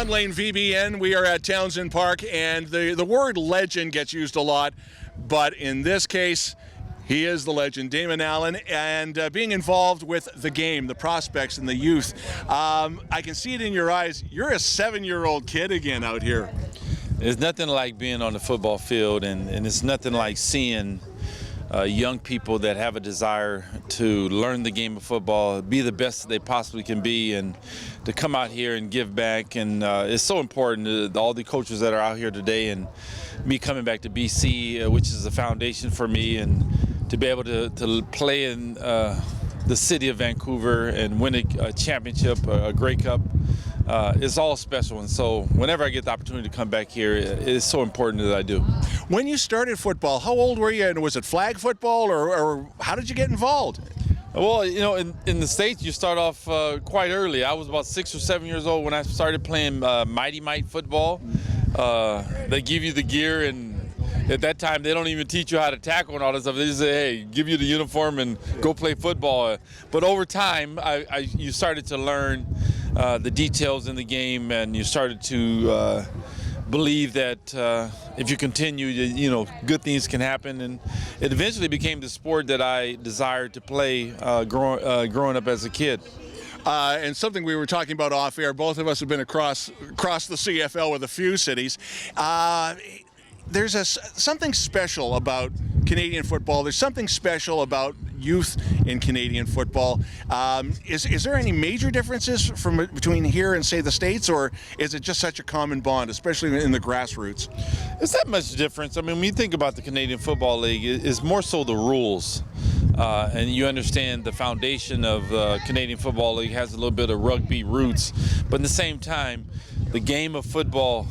Long Lane VBN. We are at Townsend Park, and the word legend gets used a lot, but in this case, he is the legend, Damon Allen, and being involved with the game, the prospects, and the youth. I can see it in your eyes. You're a 7-year-old kid again out here. There's nothing like being on the football field, and it's nothing like seeing young people that have a desire to learn the game of football, be the best that they possibly can be, and to come out here and give back. And it's so important to all the coaches that are out here today, and me coming back to BC, which is a foundation for me, and to be able to play in the city of Vancouver and win a championship, a Grey Cup. It's all special, and so whenever I get the opportunity to come back here, it's so important that I do. When you started football, how old were you, and was it flag football, or how did you get involved? Well, you know, in the States, you start off quite early. I was about 6 or 7 years old when I started playing Mighty Might football. They give you the gear, and at that time, they don't even teach you how to tackle and all that stuff. They just say, hey, give you the uniform and go play football. But over time, you started to learn the details in the game, and you started to believe that if you continue, you know, good things can happen. And it eventually became the sport that I desired to play growing up as a kid. And something we were talking about off air, both of us have been across the CFL with a few cities. There's something special about Canadian football. There's something special about youth in Canadian football. Is there any major differences between here and, say, the States, or is it just such a common bond, especially in the grassroots? It's not much difference. I mean, when you think about the Canadian Football League, it's more so the rules. And you understand the foundation of Canadian Football League has a little bit of rugby roots, but at the same time, the game of football,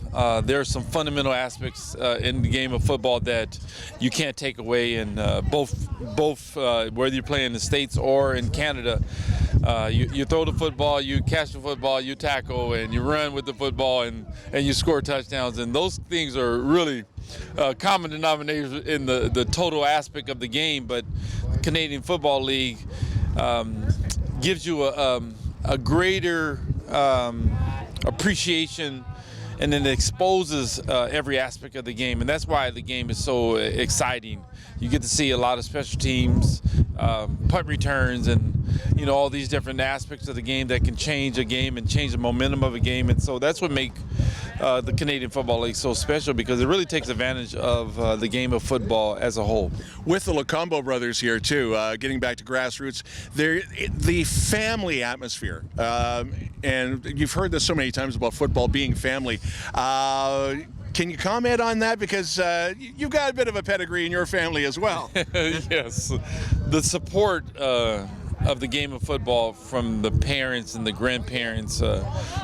there are some fundamental aspects in the game of football that you can't take away. And both whether you play in the States or in Canada, you throw the football, you catch the football, you tackle, and you run with the football, and you score touchdowns. And those things are really common denominators in the total aspect of the game. But the Canadian Football League gives you a greater appreciation, and then it exposes every aspect of the game, and that's why the game is so exciting. You get to see a lot of special teams, punt returns, and you know, all these different aspects of the game that can change a game and change the momentum of a game. And so that's what makes the Canadian Football League so special, because it really takes advantage of the game of football as a whole. With the Lokombo Brothers here too, getting back to grassroots, the family atmosphere, and you've heard this so many times about football being family. Can you comment on that? Because you've got a bit of a pedigree in your family as well. Yes. The support of the game of football from the parents and the grandparents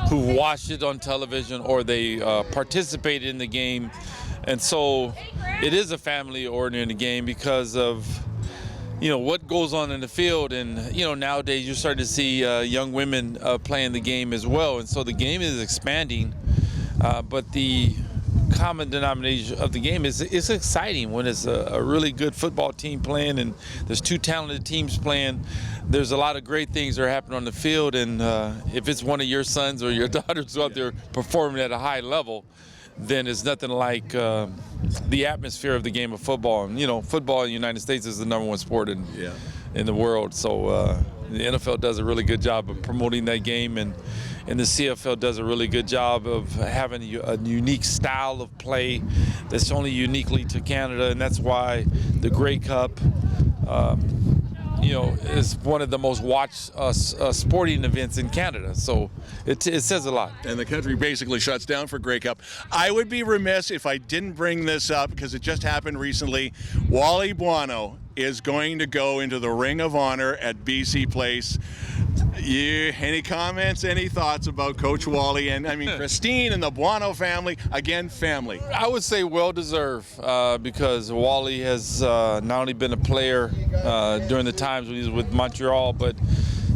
who watched it on television, or they participated in the game. And so it is a family-oriented game because of, you know, what goes on in the field. And, you know, nowadays you start to see young women playing the game as well. And so the game is expanding, but the common denominator of the game is it's exciting when it's a really good football team playing, and there's two talented teams playing. There's a lot of great things that are happening on the field, and if it's one of your sons or your daughters out there performing at a high level, then it's nothing like the atmosphere of the game of football. And you know, football in the United States is the #1 sport in the world. So the NFL does a really good job of promoting that game, and the CFL does a really good job of having a unique style of play that's only uniquely to Canada, and that's why the Grey Cup, you know, is one of the most watched sporting events in Canada. So it says a lot. And the country basically shuts down for Grey Cup. I would be remiss if I didn't bring this up, because it just happened recently. Wally Buono is going to go into the Ring of Honor at BC Place. Any comments, any thoughts about Coach Wally? And I mean, Christine and the Buono family, again, family. I would say well-deserved, because Wally has not only been a player during the times when he was with Montreal, but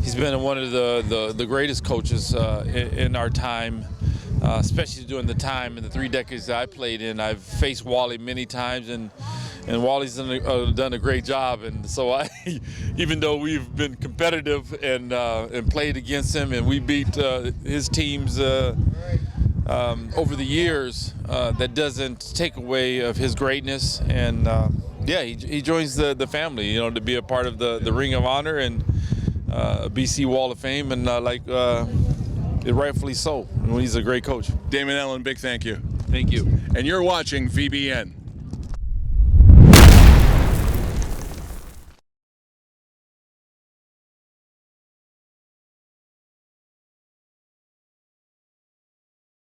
he's been one of the greatest coaches in our time, especially during the time in the 3 decades that I played in. I've faced Wally many times, and Wally's done a great job. And so even though we've been competitive and played against him, and we beat his teams over the years, that doesn't take away of his greatness. And yeah, he joins the family, you know, to be a part of the Ring of Honor and BC Wall of Fame, and rightfully so. He's a great coach. Damon Allen, big thank you. Thank you. And you're watching VBN.